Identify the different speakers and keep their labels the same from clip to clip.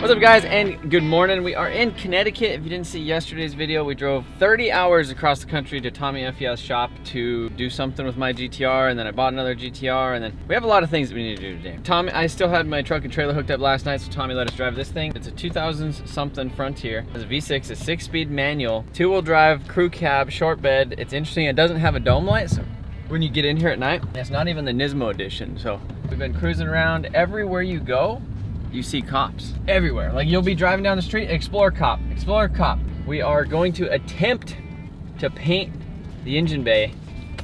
Speaker 1: What's up guys, and good morning. We are in Connecticut. If you didn't see yesterday's video, we drove 30 hours across the country to TommyFYeah's shop to do something with my GTR, and then I bought another GTR, and then we have a lot of things that we need to do today. Tommy, I still had my truck and trailer hooked up last night, so Tommy let us drive this thing. It's a 2000 something Frontier. It's a V6, a 6-speed manual, 2-wheel drive, crew cab, short bed. It's interesting, it doesn't have a dome light, so when you get in here at night, it's not even the Nismo edition. So we've been cruising around. Everywhere you go, you see cops everywhere. Like you'll be driving down the street, explore cop, explore cop. We are going to attempt to paint the engine bay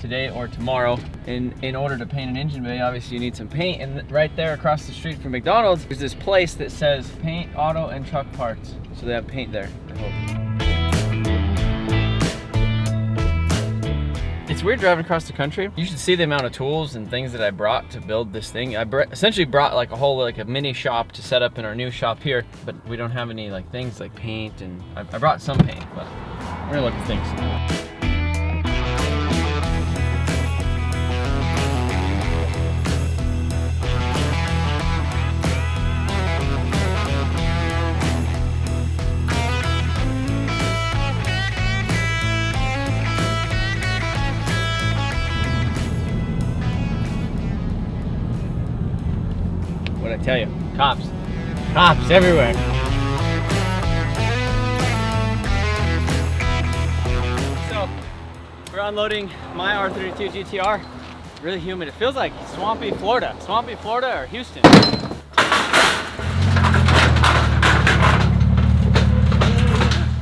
Speaker 1: today or tomorrow. In order to paint an engine bay, obviously you need some paint. And right there across the street from McDonald's, there's this place that says paint, auto, and truck parts. So they have paint there, I hope. It's weird driving across the country. You should see the amount of tools and things that I brought to build this thing. I essentially brought like a mini shop to set up in our new shop here, but we don't have any like things like paint, and I brought some paint, but we're gonna look at things. What'd I tell you? Cops. Cops everywhere. So, we're unloading my R32 GTR. Really humid. It feels like swampy Florida. Swampy Florida or Houston.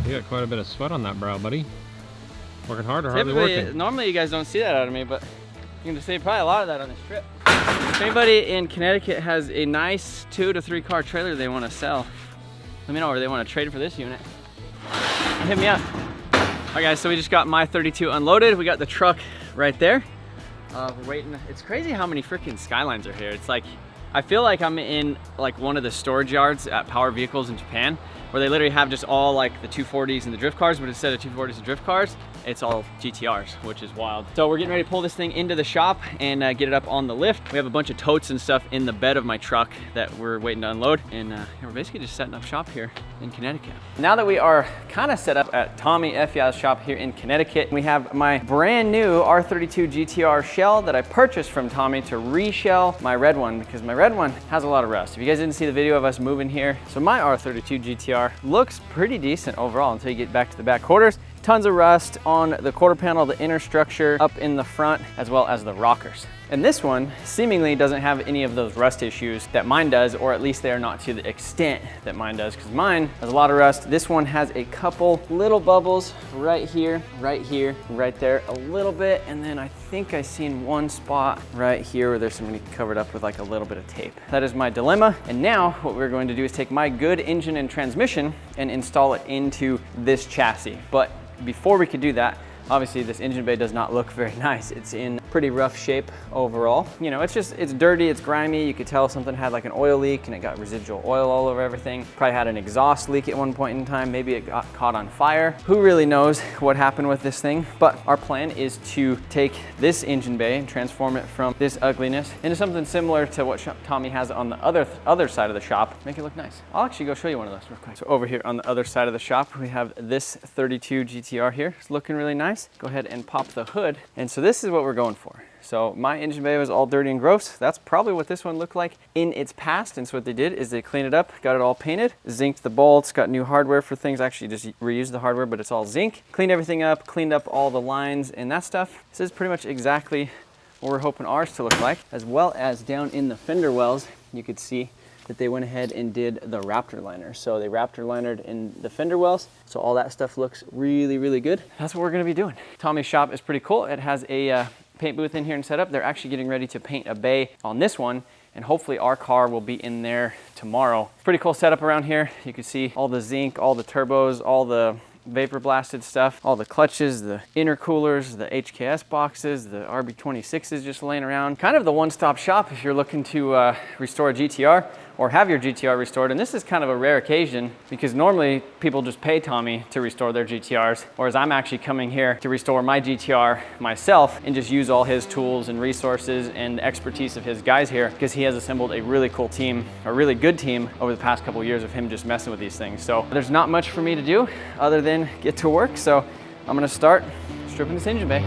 Speaker 2: You got quite a bit of sweat on that brow, buddy. Working hard or hardly working?
Speaker 1: Normally you guys don't see that out of me, but you can just see probably a lot of that on this trip. If anybody in Connecticut has a nice 2 to 3 car trailer they want to sell, let me know, or they want to trade for this unit, hit me up. All right guys, so we just got my 32 unloaded. We got the truck right there. We're waiting. It's crazy how many freaking Skylines are here. It's like, I feel like I'm in like one of the storage yards at Power Vehicles in Japan, where they literally have just all like the 240s and the drift cars, but instead of 240s and drift cars, it's all GTRs, which is wild. So we're getting ready to pull this thing into the shop and get it up on the lift. We have a bunch of totes and stuff in the bed of my truck that we're waiting to unload. And we're basically just setting up shop here in Connecticut. Now that we are kind of set up at TommyFYeah's shop here in Connecticut, we have my brand new R32 GTR shell that I purchased from Tommy to reshell my red one, because my red one has a lot of rust. If you guys didn't see the video of us moving here, so my R32 GTR looks pretty decent overall until you get back to the back quarters. Tons of rust on the quarter panel, the inner structure up in the front, as well as the rockers. And this one seemingly doesn't have any of those rust issues that mine does, or at least they are not to the extent that mine does, because mine has a lot of rust. This one has a couple little bubbles right here, right there, a little bit, and then I think I seen one spot right here where there's something covered up with like a little bit of tape. That is my dilemma. And now what we're going to do is take my good engine and transmission and install it into this chassis. But before we could do that, obviously this engine bay does not look very nice. It's in pretty rough shape overall. You know, it's dirty, it's grimy. You could tell something had like an oil leak and it got residual oil all over everything. Probably had an exhaust leak at one point in time. Maybe it got caught on fire. Who really knows what happened with this thing? But our plan is to take this engine bay and transform it from this ugliness into something similar to what Tommy has on the other side of the shop. Make it look nice. I'll actually go show you one of those real quick. So over here on the other side of the shop, we have this 32 GTR here. It's looking really nice. Go ahead and pop the hood. And so this is what we're going for. So my engine bay was all dirty and gross. That's probably what this one looked like in its past. And so what they did is they cleaned it up, got it all painted, zinced the bolts, got new hardware for things. Actually just reused the hardware, but it's all zinc. Cleaned everything up, cleaned up all the lines and that stuff. This is pretty much exactly what we're hoping ours to look like. As well as down in the fender wells, you could see that they went ahead and did the Raptor liner. So they Raptor linered in the fender wells. So all that stuff looks really, really good. That's what we're gonna be doing. Tommy's shop is pretty cool. It has a paint booth in here and set up. They're actually getting ready to paint a bay on this one, and hopefully our car will be in there tomorrow. Pretty cool setup around here. You can see all the zinc, all the turbos, all the vapor blasted stuff, all the clutches, the intercoolers, the HKS boxes, the RB26s just laying around. Kind of the one-stop shop if you're looking to restore a GTR. or have your GTR restored. And this is kind of a rare occasion because normally people just pay Tommy to restore their GTRs, whereas I'm actually coming here to restore my GTR myself and just use all his tools and resources and the expertise of his guys here, because he has assembled a really cool team, a really good team over the past couple of years of him just messing with these things. So there's not much for me to do other than get to work. So I'm gonna start stripping this engine bay.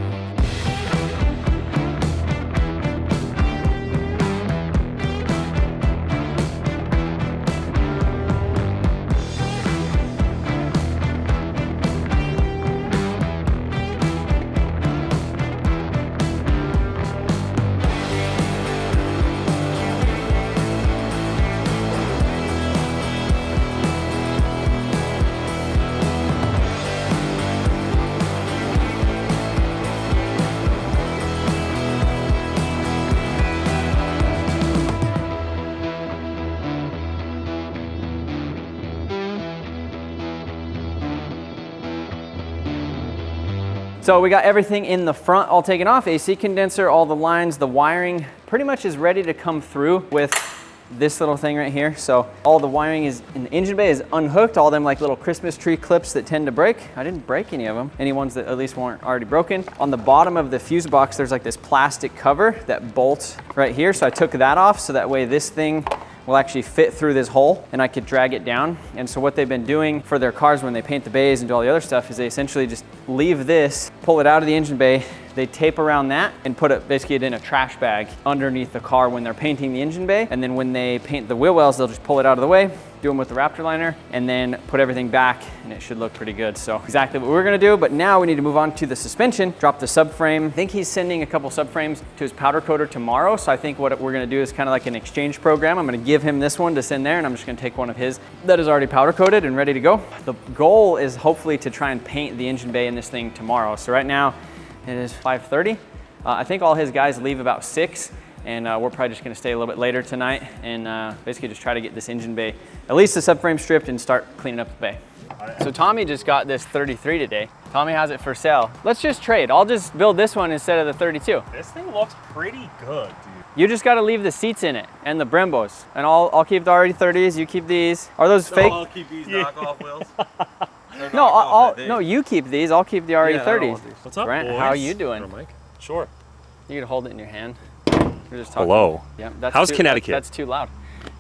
Speaker 1: So we got everything in the front all taken off, AC condenser, all the lines, the wiring pretty much is ready to come through with this little thing right here. So all the wiring is in the engine bay is unhooked, all them like little Christmas tree clips that tend to break. I didn't break any of them, any ones that at least weren't already broken. On the bottom of the fuse box, there's like this plastic cover that bolts right here. So I took that off so that way this thing will actually fit through this hole and I could drag it down. And so what they've been doing for their cars when they paint the bays and do all the other stuff is they essentially just leave this, pull it out of the engine bay, they tape around that and put it basically in a trash bag underneath the car when they're painting the engine bay. And then when they paint the wheel wells, they'll just pull it out of the way, do them with the Raptor liner, and then put everything back and it should look pretty good. So exactly what we're gonna do, but now we need to move on to the suspension, drop the subframe. I think he's sending a couple subframes to his powder coater tomorrow. So I think what we're gonna do is kind of like an exchange program. I'm gonna give him this one to send there and I'm just gonna take one of his that is already powder coated and ready to go. The goal is hopefully to try and paint the engine bay in this thing tomorrow. So right now it is 5:30. I think all his guys leave about 6. And we're probably just gonna stay a little bit later tonight and basically just try to get this engine bay, at least the subframe stripped, and start cleaning up the bay. So Tommy just got this 33 today. Tommy has it for sale. Let's just trade. I'll just build this one instead of the 32.
Speaker 3: This thing looks pretty good, dude.
Speaker 1: You just gotta leave the seats in it and the Brembos. And I'll keep the R30s, you keep these. Are those fake?
Speaker 3: I'll keep these knockoff wheels.
Speaker 1: No, you keep these, I'll keep the RE30s.
Speaker 3: What's up,
Speaker 1: Brent,
Speaker 3: boys?
Speaker 1: how are you doing?
Speaker 2: Sure, Mike.
Speaker 3: Sure.
Speaker 1: You can hold it in your hand. We're just talking.
Speaker 3: Hello.
Speaker 1: Yeah, that's
Speaker 3: How's
Speaker 1: too,
Speaker 3: Connecticut?
Speaker 1: That's too loud.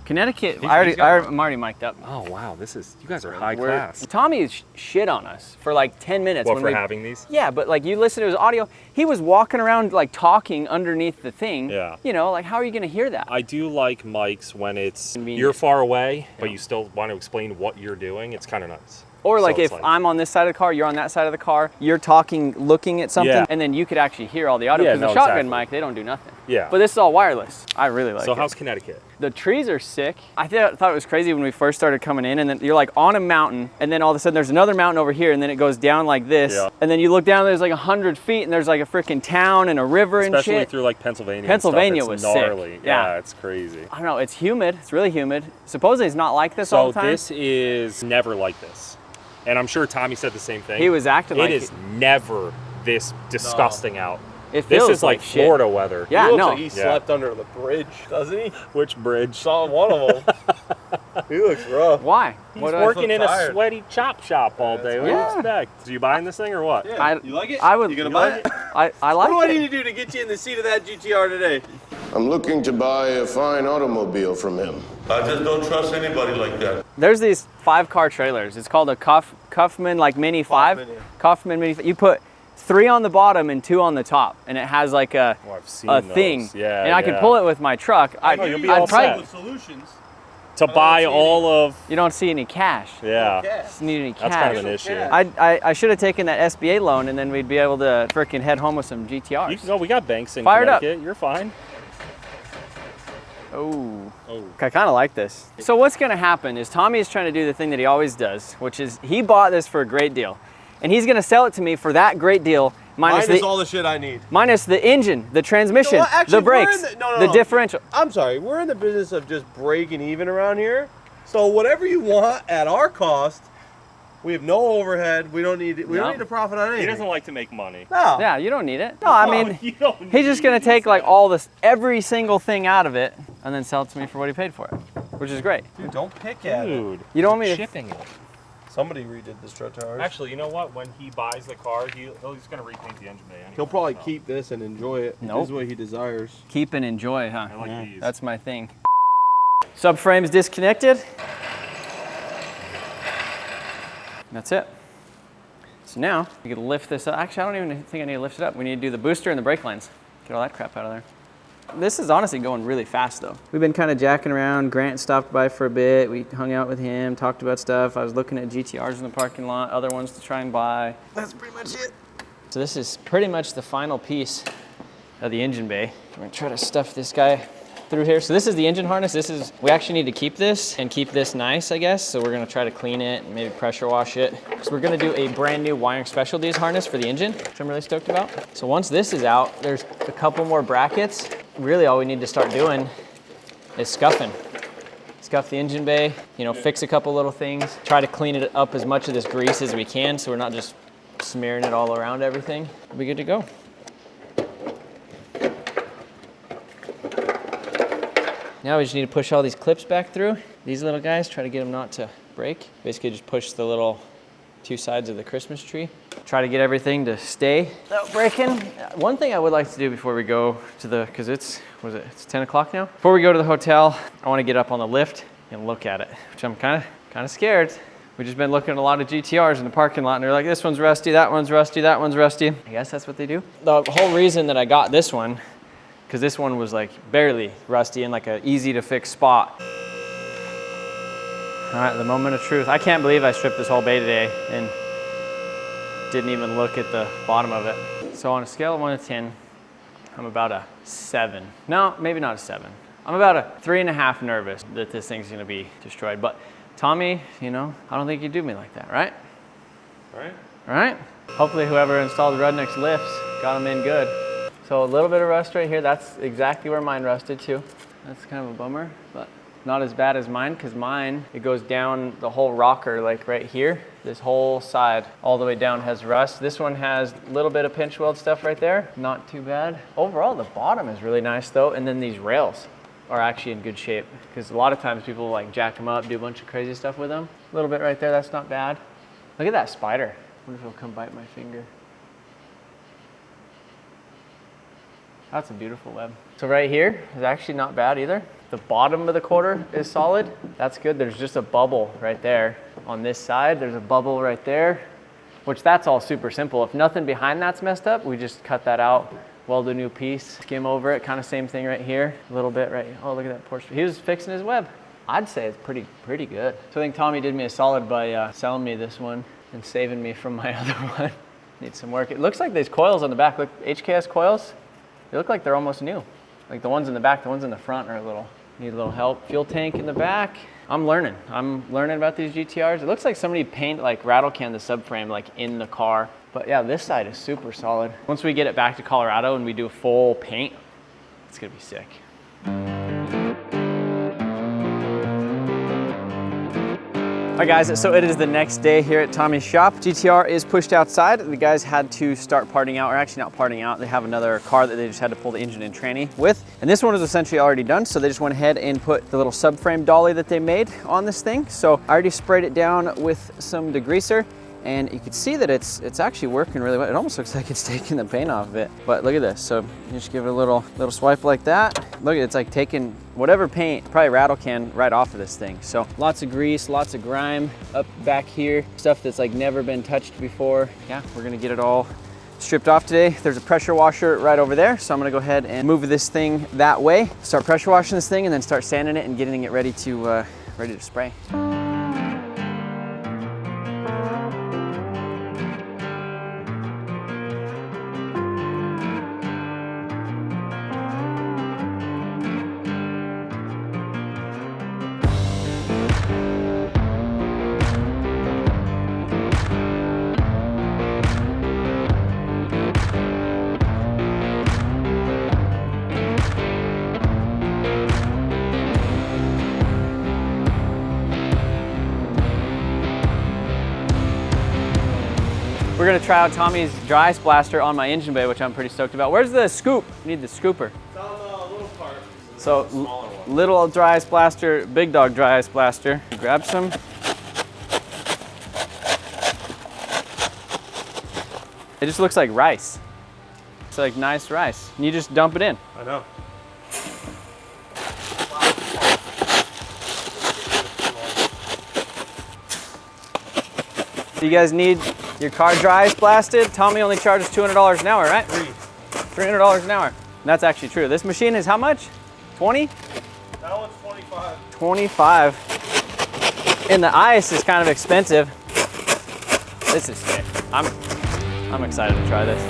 Speaker 1: Connecticut,
Speaker 2: He's
Speaker 1: I'm already mic'd up.
Speaker 3: Oh, wow. You guys are high class.
Speaker 1: Tommy shit on us for like 10 minutes.
Speaker 3: What, for having these?
Speaker 1: Yeah, but like you listen to his audio, he was walking around like talking underneath the thing.
Speaker 3: Yeah.
Speaker 1: You know, like how are you gonna hear that?
Speaker 3: I do like mics when it's,
Speaker 1: Convenient.
Speaker 3: you're far away, but you still want to explain what you're doing. It's kind of nice.
Speaker 1: Or like
Speaker 3: So
Speaker 1: if
Speaker 3: it's
Speaker 1: I'm on this side of the car, you're on that side of the car, you're talking, looking at something,
Speaker 3: Yeah.
Speaker 1: and then you could actually hear all the audio.
Speaker 3: Yeah,
Speaker 1: Because the
Speaker 3: no,
Speaker 1: shotgun
Speaker 3: exactly.
Speaker 1: mic, they don't do nothing.
Speaker 3: Yeah.
Speaker 1: But this is all wireless. I really like it.
Speaker 3: So how's Connecticut?
Speaker 1: The trees are sick. I thought it was crazy when we first started coming in, and then you're like on a mountain, and then all of a sudden there's another mountain over here, and then it goes down like this.
Speaker 3: Yeah.
Speaker 1: And then you look down, there's like 100 feet, and there's like a freaking town and a river and
Speaker 3: Especially
Speaker 1: shit.
Speaker 3: through like Pennsylvania.
Speaker 1: Pennsylvania
Speaker 3: and
Speaker 1: was
Speaker 3: stuff. It's
Speaker 1: sick.
Speaker 3: gnarly.
Speaker 1: Yeah.
Speaker 3: It's crazy.
Speaker 1: I don't know, it's humid. It's really humid. Supposedly it's not like this all
Speaker 3: So
Speaker 1: the time.
Speaker 3: this is never like this. And I'm sure Tommy said the same thing.
Speaker 1: He was acting like
Speaker 3: it is never this disgusting out.
Speaker 1: It
Speaker 3: This
Speaker 1: feels
Speaker 3: is like
Speaker 1: shit.
Speaker 3: Florida weather.
Speaker 1: Yeah,
Speaker 4: He looks
Speaker 1: no.
Speaker 4: like he slept under the bridge, doesn't he?
Speaker 3: Which bridge?
Speaker 4: Saw one of them. He looks rough.
Speaker 1: Why?
Speaker 3: He's
Speaker 1: What do
Speaker 3: working in a
Speaker 4: tired.
Speaker 3: sweaty chop shop all day. What do you
Speaker 1: Yeah.
Speaker 3: expect? So you buying this thing or what?
Speaker 1: I-
Speaker 4: you like it?
Speaker 1: I would.
Speaker 4: You gonna buy it?
Speaker 1: I like
Speaker 4: What do I
Speaker 1: it.
Speaker 4: need to do to get you in the seat of that GTR today?
Speaker 5: I'm looking to buy a fine automobile from him.
Speaker 6: I just don't trust anybody like that.
Speaker 1: There's these 5-car trailers. It's called a Kaufman like Mini 5.
Speaker 4: Kaufman, yeah.
Speaker 1: Kaufman Mini. You put 3 on the bottom and 2 on the top, and it has like a
Speaker 3: Oh, I've seen
Speaker 1: thing.
Speaker 3: those. Yeah,
Speaker 1: and I could pull it with my truck.
Speaker 3: you'll be all set.
Speaker 4: With solutions.
Speaker 3: To buy all of,
Speaker 1: You don't see any cash.
Speaker 3: yeah.
Speaker 1: Just need any cash.
Speaker 3: That's kind of an issue.
Speaker 1: I should have taken that SBA loan, and then we'd be able to freaking head home with some GTRs.
Speaker 3: No, we got banks in
Speaker 1: Fired up.
Speaker 3: Connecticut. You're fine.
Speaker 1: Oh.
Speaker 3: Oh.
Speaker 1: I kind of like this. So what's going to happen is Tommy is trying to do the thing that he always does, which is he bought this for a great deal. And he's going to sell it to me for that great deal minus
Speaker 4: all the shit I need.
Speaker 1: minus the engine, the transmission,
Speaker 4: You know what? Actually,
Speaker 1: the brakes,
Speaker 4: we're in the- no,
Speaker 1: the
Speaker 4: no.
Speaker 1: differential.
Speaker 4: I'm sorry, we're in the business of just breaking even around here. So whatever you want at our cost, we have no overhead. We don't need
Speaker 1: No.
Speaker 4: to profit on anything.
Speaker 3: He doesn't like to make money.
Speaker 4: No.
Speaker 1: Yeah, you don't need it. No, I mean,
Speaker 3: You don't
Speaker 1: he's just going to take like all this, every single thing out of it and then sell it to me for what he paid for it. We're which is great.
Speaker 4: Dude, don't pick at it.
Speaker 3: Dude,
Speaker 1: You don't want me to...
Speaker 3: shipping it.
Speaker 4: Somebody redid this truck tires.
Speaker 3: Actually, you know what? When he buys the car, he's going to repaint the engine bay anyway.
Speaker 4: He'll probably
Speaker 3: so.
Speaker 4: keep this and enjoy it.
Speaker 1: Nope.
Speaker 4: This is what he desires.
Speaker 1: Keep and enjoy, huh?
Speaker 3: I like these.
Speaker 1: That's my thing. Subframe's disconnected. That's it. So now, we can lift this up. Actually, I don't even think I need to lift it up. We need to do the booster and the brake lines. Get all that crap out of there. This is honestly going really fast though. We've been kind of jacking around. Grant stopped by for a bit. We hung out with him, talked about stuff. I was looking at GTRs in the parking lot, other ones to try and buy. That's pretty much it. So this is pretty much the final piece of the engine bay. We're gonna try to stuff this guy through here. So this is the engine harness. We actually need to keep this and keep this nice, I guess. So we're gonna try to clean it and maybe pressure wash it. So we're gonna do a brand new wiring specialties harness for the engine, which I'm really stoked about. So once this is out, there's a couple more brackets. Really all we need to start doing is scuffing. Scuff the engine bay, you know, fix a couple little things, try to clean it up as much of this grease as we can so we're not just smearing it all around everything. We'll be good to go. Now we just need to push all these clips back through. These little guys, try to get them not to break. Basically just push the little two sides of the Christmas tree. Try to get everything to stay without breaking. One thing I would like to do before we go to because it's 10 o'clock now? Before we go to the hotel, I want to get up on the lift and look at it, which I'm kind of scared. We've just been looking at a lot of GTRs in the parking lot and they're like, this one's rusty, that one's rusty, that one's rusty. I guess that's what they do. The whole reason that I got this one, because this one was like barely rusty in like an easy to fix spot. All right, the moment of truth. I can't believe I stripped this whole bay today and didn't even look at the bottom of it. So on a scale of 1 to 10, I'm about a 7. No, maybe not a 7. I'm about a 3.5 nervous that this thing's gonna be destroyed. But Tommy, you know, I don't think you'd do me like that, right?
Speaker 3: Right?
Speaker 1: All right? Hopefully whoever installed the Rudnick's lifts got them in good. So a little bit of rust right here. That's exactly where mine rusted too. That's kind of a bummer, but not as bad as mine because mine, it goes down the whole rocker like right here. This whole side all the way down has rust. This one has a little bit of pinch weld stuff right there. Not too bad. Overall, the bottom is really nice though. And then these rails are actually in good shape because a lot of times people like jack them up, do a bunch of crazy stuff with them. A little bit right there, that's not bad. Look at that spider. I wonder if it'll come bite my finger. That's a beautiful web. So right here is actually not bad either. The bottom of the quarter is solid. That's good. There's just a bubble right there on this side. There's a bubble right there, which that's all super simple. If nothing behind that's messed up, we just cut that out, weld a new piece, skim over it, kind of same thing right here. A little bit right, oh, look at that Porsche. He was fixing his web. I'd say it's pretty good. So I think Tommy did me a solid by selling me this one and saving me from my other one. Needs some work. It looks like these coils on the back, look, HKS coils, they look like they're almost new. Like the ones in the back, the ones in the front are need a little help. Fuel tank in the back. I'm learning about these GTRs. It looks like somebody paint like rattle can the subframe like in the car. But yeah, this side is super solid. Once we get it back to Colorado and we do full paint, it's gonna be sick. All right guys, so it is the next day here at Tommy's shop. GTR is pushed outside. The guys had to start parting out, or actually not parting out. They have another car that they just had to pull the engine and tranny with. And this one was essentially already done. So they just went ahead and put the little subframe dolly that they made on this thing. So I already sprayed it down with some degreaser. And you can see that it's actually working really well. It almost looks like it's taking the paint off of it. But look at this. So you just give it a little swipe like that. Look, it's like taking whatever paint, probably rattle can, right off of this thing. So lots of grease, lots of grime up back here. Stuff that's like never been touched before. Yeah, we're gonna get it all stripped off today. There's a pressure washer right over there. So I'm gonna go ahead and move this thing that way. Start pressure washing this thing and then start sanding it and getting it ready to spray. We're gonna try out Tommy's dry splaster on my engine bay, which I'm pretty stoked about. Where's the scoop? I need the scooper.
Speaker 4: It's on the little part.
Speaker 1: So
Speaker 3: Smaller one.
Speaker 1: Little dry ice blaster, big dog dry ice blaster. Grab some. It just looks like rice. It's like nice rice. And you just dump it in.
Speaker 4: I know.
Speaker 1: Do you guys need your car dry ice blasted? Tommy only charges $200 an hour, right? $300 an hour. And that's actually true. This machine is how much? 20?
Speaker 4: That one's 25.
Speaker 1: 25. And the ice is kind of expensive. This is sick. I'm excited to try this.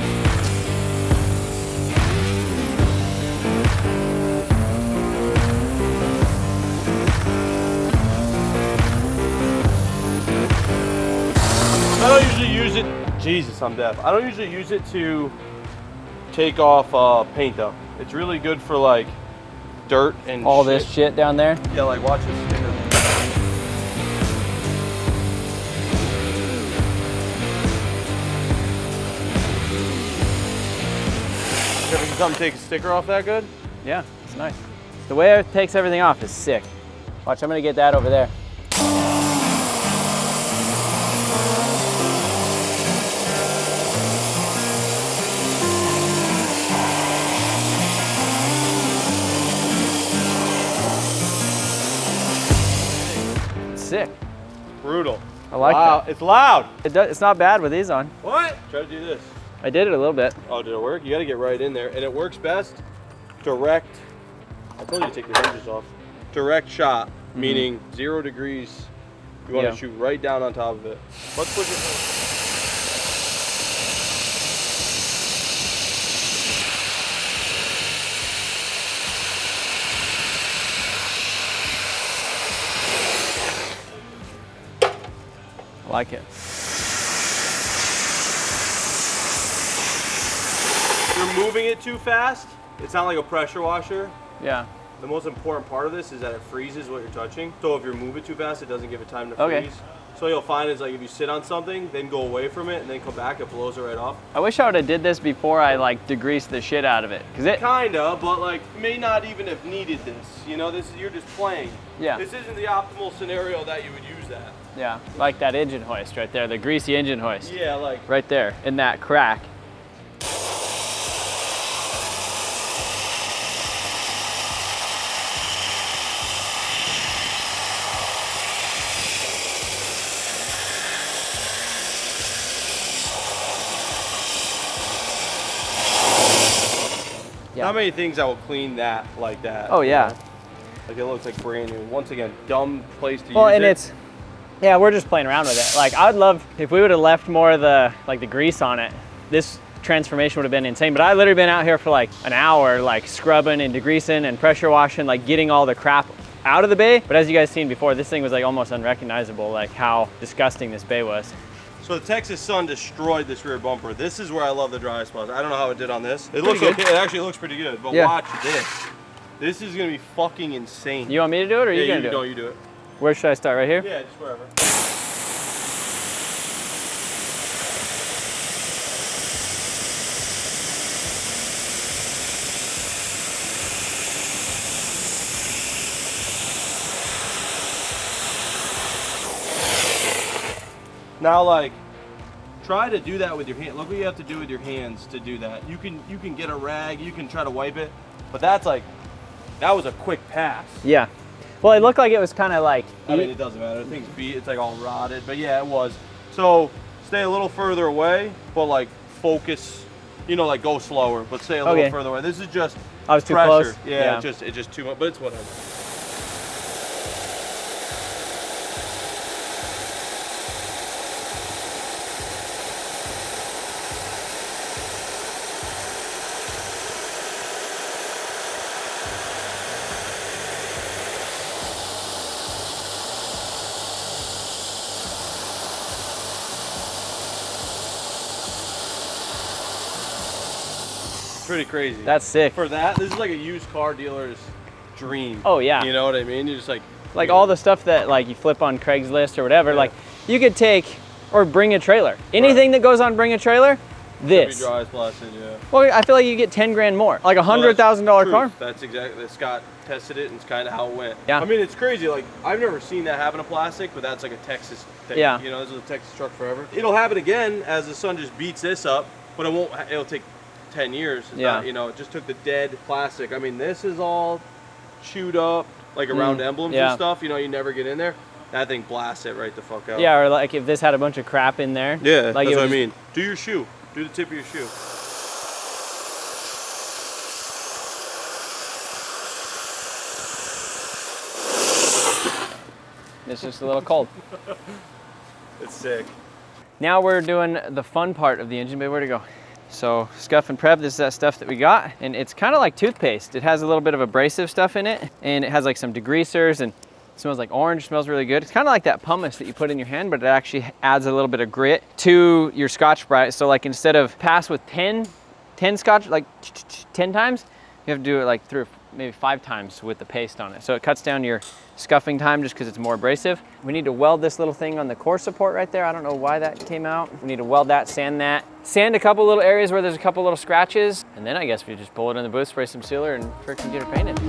Speaker 4: I don't usually use it. Jesus, I'm deaf. I don't usually use it to take off paint though. It's really good for like dirt and
Speaker 1: all this shit down there.
Speaker 4: Yeah, like watch this sticker. Ever seen something take a sticker off that good?
Speaker 1: Yeah, it's nice. The way it takes everything off is sick. Watch, I'm gonna get that over there. Sick.
Speaker 4: Brutal.
Speaker 1: I like that.
Speaker 4: It's loud.
Speaker 1: It's not bad with these on.
Speaker 4: What? Try to do this.
Speaker 1: I did it a little bit.
Speaker 4: Oh, did it work? You gotta get right in there. And it works best direct. I told you to take the hinges off. Direct shot, meaning 0 degrees. You want to shoot right down on top of it. Let's push it.
Speaker 1: I like it.
Speaker 4: If you're moving it too fast, it's not like a pressure washer.
Speaker 1: Yeah.
Speaker 4: The most important part of this is that it freezes what you're touching. So if you move it too fast, it doesn't give it time to freeze.
Speaker 1: Okay.
Speaker 4: So you'll find is like if you sit on something, then go away from it, and then come back, it blows it right off.
Speaker 1: I wish I would have did this before I like degreased the shit out of it. Cause it
Speaker 4: Kinda, but like may not even have needed this. You know, this is you're just playing.
Speaker 1: Yeah.
Speaker 4: This isn't the optimal scenario that you would use that.
Speaker 1: Yeah, like that engine hoist right there, the greasy engine hoist.
Speaker 4: Yeah, like
Speaker 1: Right there, in that crack. Yeah.
Speaker 4: Not many things that will clean that like that.
Speaker 1: Oh yeah.
Speaker 4: You know? Like it looks like brand new. Once again, dumb place to use
Speaker 1: Well, and
Speaker 4: it.
Speaker 1: yeah, we're just playing around with it. Like I'd love if we would have left more of the grease on it. This transformation would have been insane. But I literally been out here for like an hour, like scrubbing and degreasing and pressure washing, like getting all the crap out of the bay. But as you guys seen before, this thing was like almost unrecognizable, like how disgusting this bay was.
Speaker 4: So the Texas sun destroyed this rear bumper. This is where I love the dry ice blasted. I don't know how it did on this. It looks okay. It actually looks pretty good. But watch this. This is gonna be fucking insane.
Speaker 1: You want me to do it or you gonna do it?
Speaker 4: No, you do it.
Speaker 1: Where should I start? Right here?
Speaker 4: Yeah, just wherever. Now, like, try to do that with your hand. Look what you have to do with your hands to do that. You can get a rag, you can try to wipe it, but that's like, that was a quick pass.
Speaker 1: Yeah. Well, it looked like it was kind of like.
Speaker 4: I mean, it doesn't matter. The thing's beat. It's like all rotted, but yeah, it was. So stay a little further away, but like focus. You know, like go slower, but stay a little further away. This is just.
Speaker 1: I was too
Speaker 4: pressure.
Speaker 1: close.
Speaker 4: Yeah, it's just too much, but it's whatever. Pretty crazy.
Speaker 1: That's sick.
Speaker 4: For that, this is like a used car dealer's dream.
Speaker 1: Oh yeah.
Speaker 4: You know what I mean? You're just like
Speaker 1: all the stuff that like you flip on Craigslist or whatever, like you could take or bring a trailer. Anything that goes on bring a trailer, this.
Speaker 4: Dry as blasted, yeah.
Speaker 1: Well, I feel like you get 10 grand more, like a $100,000 car.
Speaker 4: That's exactly, Scott tested it and it's kind of how it went.
Speaker 1: Yeah.
Speaker 4: I mean, it's crazy. Like, I've never seen that happen to plastic, but that's like a Texas thing.
Speaker 1: Yeah.
Speaker 4: You know, this is a Texas truck forever. It'll happen again as the sun just beats this up, but it'll take 10 years. It's not, you know, it just took the dead plastic. I mean, this is all chewed up, like around emblems and stuff. You know, you never get in there. That thing blasts it right the fuck out.
Speaker 1: Yeah, or like if this had a bunch of crap in there.
Speaker 4: Yeah,
Speaker 1: like
Speaker 4: that's what I mean. Do your shoe. Do the tip of your shoe.
Speaker 1: It's just a little cold.
Speaker 4: It's sick.
Speaker 1: Now we're doing the fun part of the engine bay. Where'd it go? So scuff and prep, this is that stuff that we got. And it's kind of like toothpaste. It has a little bit of abrasive stuff in it. And it has like some degreasers and it smells like orange, smells really good. It's kind of like that pumice that you put in your hand, but it actually adds a little bit of grit to your Scotch-Brite. So like instead of pass with 10 Scotch, like 10 times, you have to do it like maybe 5 times with the paste on it. So it cuts down your scuffing time just because it's more abrasive. We need to weld this little thing on the core support right there. I don't know why that came out. We need to weld that, sand a couple little areas where there's a couple little scratches. And then I guess we just pull it in the booth, spray some sealer and freaking get it painted.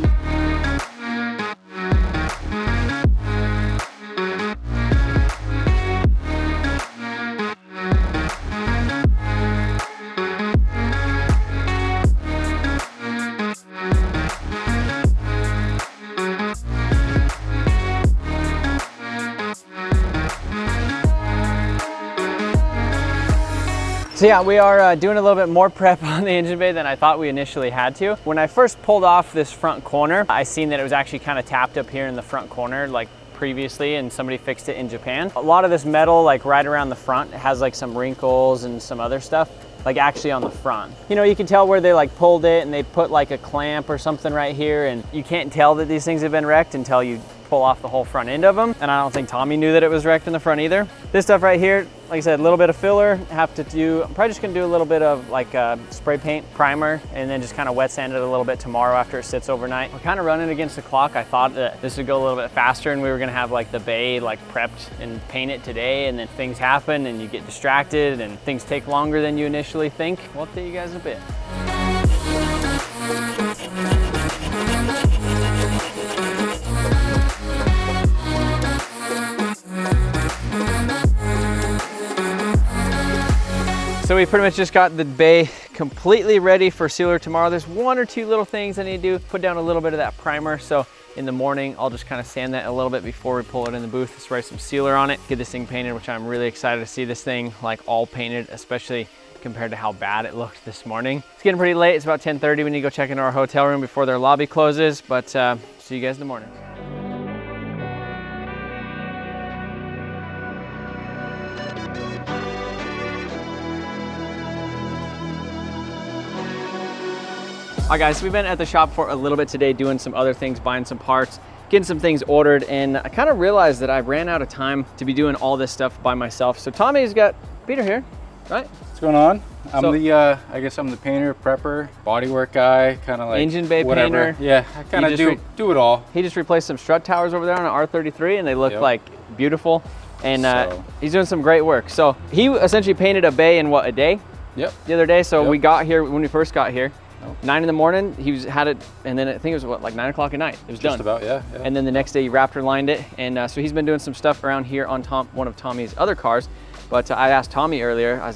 Speaker 1: So yeah, we are doing a little bit more prep on the engine bay than I thought we initially had to. When I first pulled off this front corner, I seen that it was actually kind of tapped up here in the front corner like previously, and somebody fixed it in Japan. A lot of this metal like right around the front has like some wrinkles and some other stuff like actually on the front. You know, you can tell where they like pulled it and they put like a clamp or something right here, and you can't tell that these things have been wrecked until you pull off the whole front end of them. And I don't think Tommy knew that it was wrecked in the front either. This stuff right here, like I said, a little bit of filler. I'm probably just gonna do a little bit of like spray paint primer and then just kind of wet sand it a little bit tomorrow after it sits overnight. We're kind of running against the clock. I thought that this would go a little bit faster and we were gonna have like the bay like prepped and painted today, and then things happen and you get distracted and things take longer than you initially think. We'll update you guys in a bit. So we pretty much just got the bay completely ready for sealer tomorrow. There's 1 or 2 little things I need to do. Put down a little bit of that primer. So in the morning, I'll just kind of sand that a little bit before we pull it in the booth, spray some sealer on it, get this thing painted, which I'm really excited to see this thing like all painted, especially compared to how bad it looked this morning. It's getting pretty late. It's about 10:30. We need to go check into our hotel room before their lobby closes, but see you guys in the morning. All right guys, so we've been at the shop for a little bit today doing some other things, buying some parts, getting some things ordered, and I kind of realized that I ran out of time to be doing all this stuff by myself. So Tommy's got Peter here, right?
Speaker 7: What's going on? I'm I guess I'm the painter, prepper, bodywork guy, kind of like
Speaker 1: engine bay
Speaker 7: whatever.
Speaker 1: painter.
Speaker 7: Yeah, I kind of do it all.
Speaker 1: He just replaced some strut towers over there on an R33 and they look like beautiful. And he's doing some great work. So he essentially painted a bay in what, a day?
Speaker 7: Yep.
Speaker 1: The other day. So we got here, when we first got here, 9 in the morning, had it, and then I think it was what, like 9 o'clock at night. It was done.
Speaker 7: Just about, yeah.
Speaker 1: And then the next day he raptor lined it. And so he's been doing some stuff around here on one of Tommy's other cars. But I asked Tommy earlier, I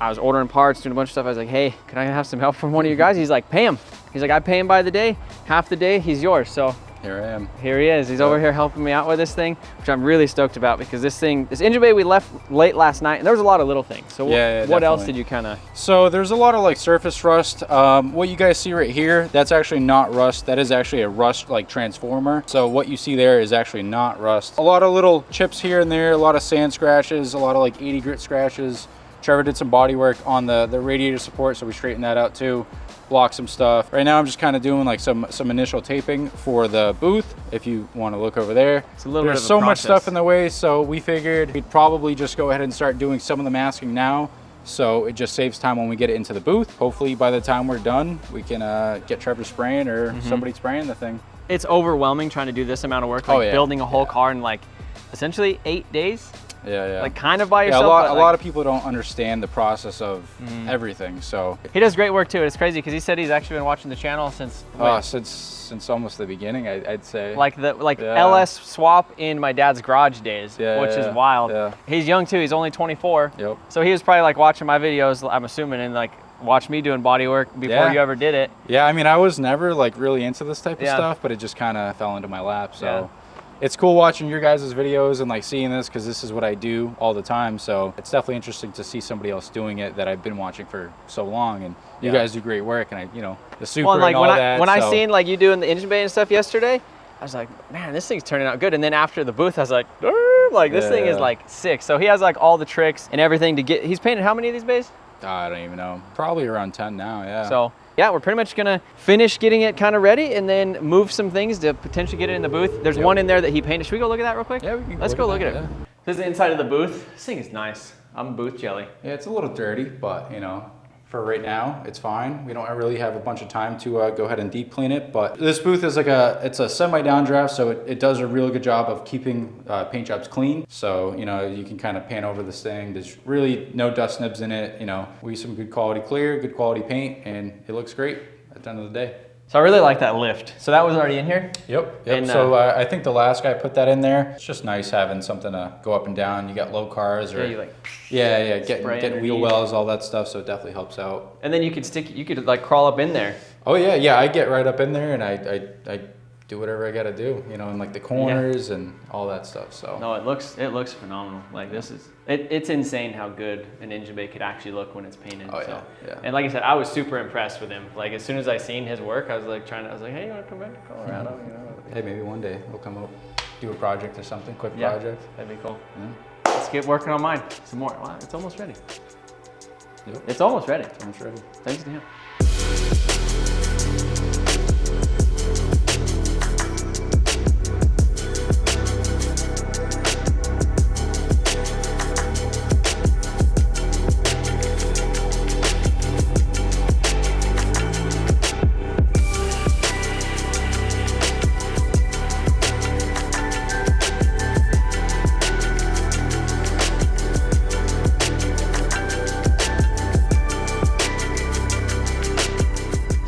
Speaker 1: was ordering parts, doing a bunch of stuff. I was like, hey, can I have some help from one of you guys? He's like, pay him. He's like, I pay him by the day, half the day, he's yours. So
Speaker 7: here I am.
Speaker 1: Here he is. He's over here helping me out with this thing, which I'm really stoked about because this engine bay we left late last night, and there was a lot of little things. So what else did you kind of?
Speaker 7: So there's a lot of like surface rust. What you guys see right here, that's actually not rust. That is actually a rust like transformer. So what you see there is actually not rust. A lot of little chips here and there, a lot of sand scratches, a lot of like 80 grit scratches. Trevor did some body work on the radiator support, so we straightened that out too. Block some stuff. Right now I'm just kind of doing like some initial taping for the booth. If you want to look over there,
Speaker 1: it's a little
Speaker 7: there's so much stuff in the way, so we figured we'd probably just go ahead and start doing some of the masking now, so it just saves time when we get it into the booth. Hopefully by the time we're done we can get Trevor spraying or somebody spraying the thing.
Speaker 1: It's overwhelming trying to do this amount of work, like building a whole car in like essentially 8 days.
Speaker 7: Yeah.
Speaker 1: like kind of by
Speaker 7: Yeah,
Speaker 1: yourself.
Speaker 7: a lot of people don't understand the process of everything. So
Speaker 1: He does great work too. It's crazy because he said he's actually been watching the channel since
Speaker 7: since almost the beginning, I'd say.
Speaker 1: like LS swap in my dad's garage days, which is wild.
Speaker 7: Yeah.
Speaker 1: He's young too. He's only 24.
Speaker 7: Yep.
Speaker 1: So he was probably like watching my videos, I'm assuming, and like watch me doing body work before you ever did it.
Speaker 7: Yeah, I mean, I was never like really into this type of stuff, but it just kind of fell into my lap. So it's cool watching your guys' videos and like seeing this because this is what I do all the time. So it's definitely interesting to see somebody else doing it that I've been watching for so long. And you guys do great work, and the super
Speaker 1: Well, and like
Speaker 7: and all that.
Speaker 1: when I seen like you doing the engine bay and stuff yesterday, I was like, man, this thing's turning out good. And then after the booth, I was like, this thing is like sick. So he has like all the tricks and everything to get. He's painted how many of these bays?
Speaker 7: I don't even know. Probably around 10 now, yeah.
Speaker 1: So yeah, we're pretty much gonna finish getting it kind of ready and then move some things to potentially get it in the booth. There's one in there that he painted. Should we go look at that real quick?
Speaker 7: Yeah, we can
Speaker 1: Let's go look at it.
Speaker 7: Yeah.
Speaker 1: This is the inside of the booth. This thing is nice. I'm booth jelly.
Speaker 7: Yeah, it's a little dirty, but for right now, it's fine. We don't really have a bunch of time to go ahead and deep clean it, but this booth is like it's a semi-downdraft, so it does a real good job of keeping paint jobs clean. So, you can kind of pan over this thing. There's really no dust nibs in it. We use some good quality clear, good quality paint, and it looks great at the end of the day.
Speaker 1: So I really like that lift. So that was already in here?
Speaker 7: Yep.
Speaker 1: And,
Speaker 7: so I think the last guy put that in there. It's just nice having something to go up and down. You got low cars or getting wheel wells, all that stuff. So it definitely helps out.
Speaker 1: And then you could like crawl up in there.
Speaker 7: Oh yeah. I get right up in there and I do whatever I got to do, in like the corners and all that stuff. So
Speaker 1: no, it looks phenomenal. Like this is it's insane how good an engine bay could actually look when it's painted.
Speaker 7: Oh
Speaker 1: so.
Speaker 7: yeah.
Speaker 1: And like I said, I was super impressed with him. Like as soon as I seen his work, I was like, hey, you want to come back to Colorado?
Speaker 7: Hey, maybe one day we'll come up, do a project or something, quick project.
Speaker 1: That'd be cool.
Speaker 7: Yeah.
Speaker 1: Let's get working on mine some more. Wow, it's almost ready.
Speaker 7: Yep.
Speaker 1: It's almost ready.
Speaker 7: It's almost ready.
Speaker 1: Thanks to him.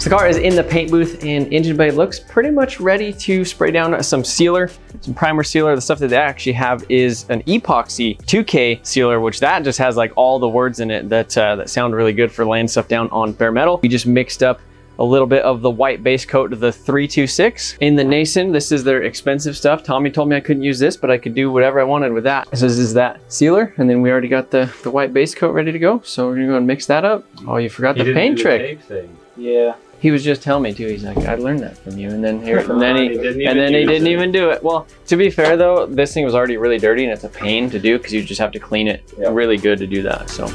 Speaker 1: The car is in the paint booth and engine bay looks pretty much ready to spray down some sealer, some primer sealer. The stuff that they actually have is an epoxy 2K sealer, which that just has like all the words in it that sound really good for laying stuff down on bare metal. We just mixed up a little bit of the white base coat of the 326 in the Jameson. This is their expensive stuff. Tommy told me I couldn't use this, but I could do whatever I wanted with that. So this is that sealer, and then we already got the white base coat ready to go. So we're gonna go and mix that up. Oh, you forgot the paint trick.
Speaker 4: Yeah.
Speaker 1: He was just telling me too. He's like, I learned that from you, and then he didn't even do it. Well, to be fair though, this thing was already really dirty, and it's a pain to do because you just have to clean it really good to do that. So.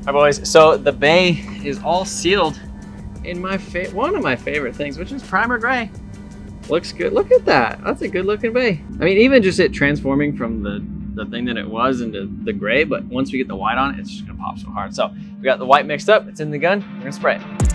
Speaker 1: All right, boys, so the bay is all sealed in one of my favorite things, which is primer gray. Looks good. Look at that. That's a good looking bay. I mean, even just it transforming from the thing that it was into the gray, but once we get the white on it, it's just gonna pop so hard. So we got the white mixed up, it's in the gun, we're gonna spray it.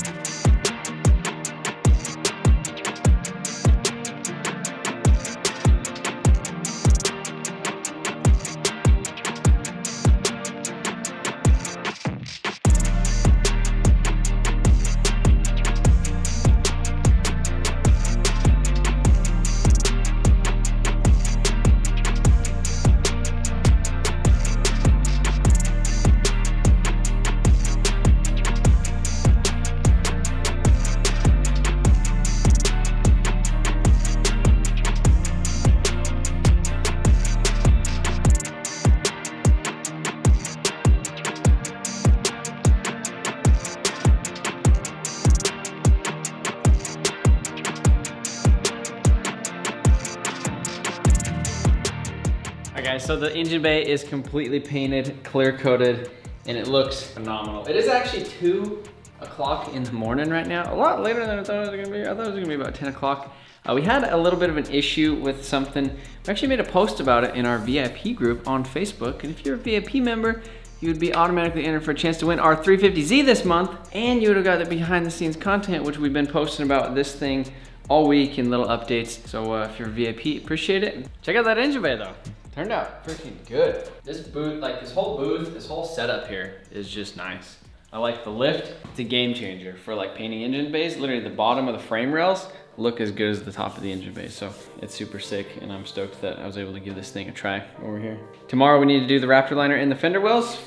Speaker 1: Guys, so the engine bay is completely painted, clear coated, and it looks phenomenal. It is actually two o'clock in the morning right now. A lot later than I thought it was gonna be. I thought it was gonna be about 10 o'clock. We had a little bit of an issue with something. We actually made a post about it in our VIP group on Facebook. And if you're a VIP member, you would be automatically entered for a chance to win our 350Z this month. And you would have got the behind the scenes content, which we've been posting about this thing all week in little updates. So if you're a VIP, appreciate it. Check out that engine bay though. Turned out freaking good. This booth, like this whole booth, this whole setup here is just nice. I like the lift. It's a game changer for like painting engine bays. Literally the bottom of the frame rails look as good as the top of the engine bay. So it's super sick and I'm stoked that I was able to give this thing a try over here. Tomorrow we need to do the Raptor liner in the fender wells.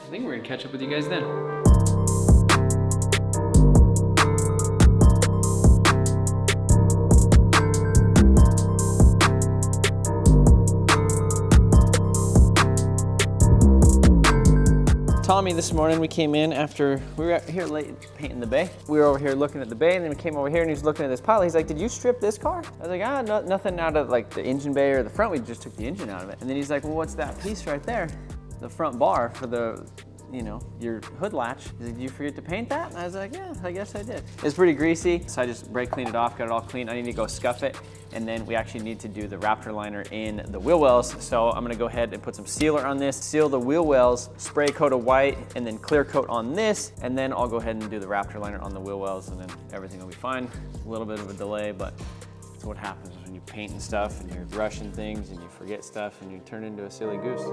Speaker 1: I think we're gonna catch up with you guys then. Tommy, this morning we came in after we were here late painting the bay. We were over here looking at the bay and then we came over here and he was looking at this pile. He's like, did you strip this car? I was like, nothing out of like the engine bay or the front. We just took the engine out of it. And then he's like, well, what's that piece right there? The front bar for the, you know, your hood latch. He's like, did you forget to paint that? And I was like, yeah, I guess I did. It's pretty greasy. So I just brake cleaned it off, got it all clean. I need to go scuff it. And then we actually need to do the Raptor liner in the wheel wells. So I'm gonna go ahead and put some sealer on this, seal the wheel wells, spray coat of white, and then clear coat on this. And then I'll go ahead and do the Raptor liner on the wheel wells and then everything will be fine. A little bit of a delay, but that's what happens when you paint and stuff and you're rushing things and you forget stuff and you turn into a silly goose.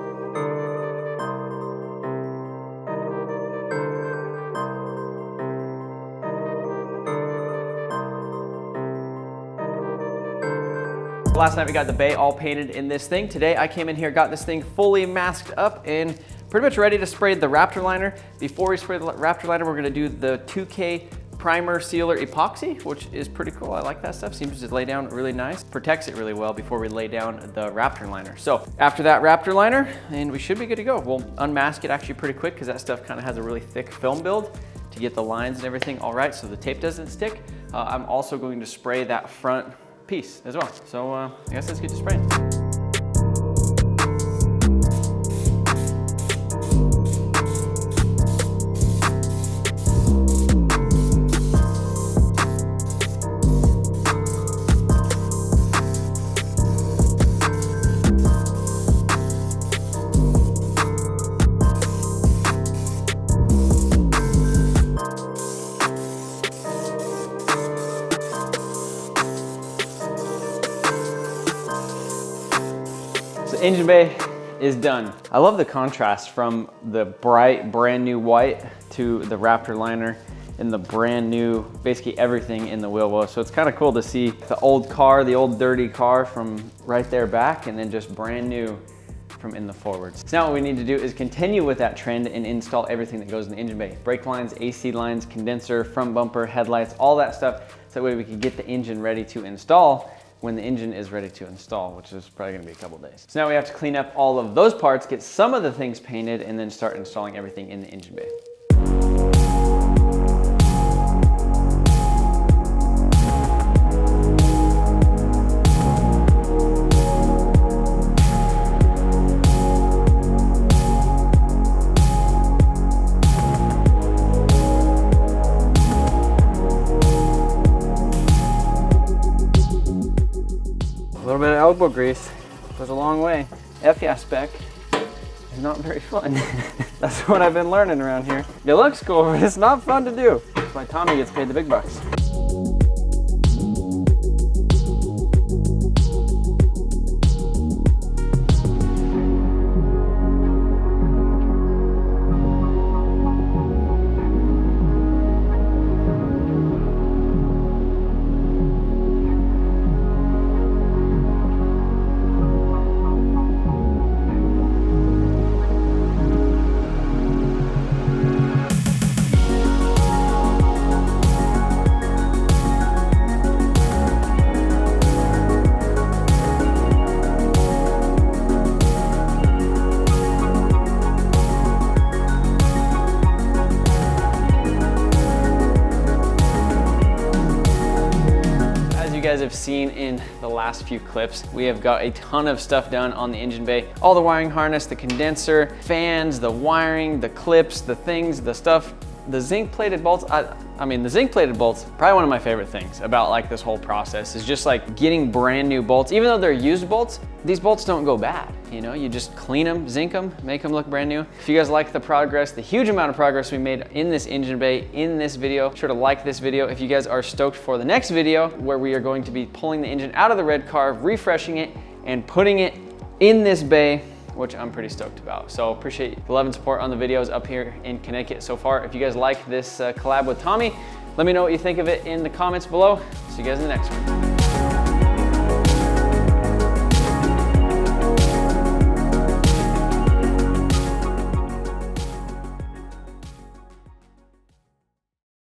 Speaker 1: Last night we got the bay all painted in this thing. Today I came in here, got this thing fully masked up and pretty much ready to spray the Raptor liner. Before we spray the Raptor liner, we're gonna do the 2K primer sealer epoxy, which is pretty cool. I like that stuff. Seems to lay down really nice. Protects it really well before we lay down the Raptor liner. So after that Raptor liner, and we should be good to go. We'll unmask it actually pretty quick because that stuff kind of has a really thick film build to get the lines and everything all right so the tape doesn't stick. I'm also going to spray that front piece as well. So I guess let's get to spraying. Engine bay is done. I love the contrast from the bright, brand new white to the Raptor liner and the brand new, basically everything in the wheel well. So it's kind of cool to see the old car, the old dirty car from right there back and then just brand new from in the forwards. So now what we need to do is continue with that trend and install everything that goes in the engine bay. Brake lines, AC lines, condenser, front bumper, headlights, all that stuff. So that way we can get the engine ready to install when the engine is ready to install, which is probably gonna be a couple days. So now we have to clean up all of those parts, get some of the things painted, and then start installing everything in the engine bay. A little bit of elbow grease goes a long way. FYeah spec is not very fun. That's what I've been learning around here. It looks cool, but it's not fun to do. That's why Tommy gets paid the big bucks. Guys have seen in the last few clips, we have got a ton of stuff done on the engine bay. All the wiring harness, the condenser, fans, the wiring, the clips, the things, the stuff, the zinc plated bolts, I mean, the zinc plated bolts, probably one of my favorite things about like this whole process is just like getting brand new bolts. Even though they're used bolts, these bolts don't go bad. You know, you just clean them, zinc them, make them look brand new. If you guys like the progress, the huge amount of progress we made in this engine bay, in this video, be sure to like this video. If you guys are stoked for the next video, where we are going to be pulling the engine out of the red car, refreshing it, and putting it in this bay, which I'm pretty stoked about. So appreciate the love and support on the videos up here in Connecticut so far. If you guys like this collab with Tommy, let me know what you think of it in the comments below. See you guys in the next one.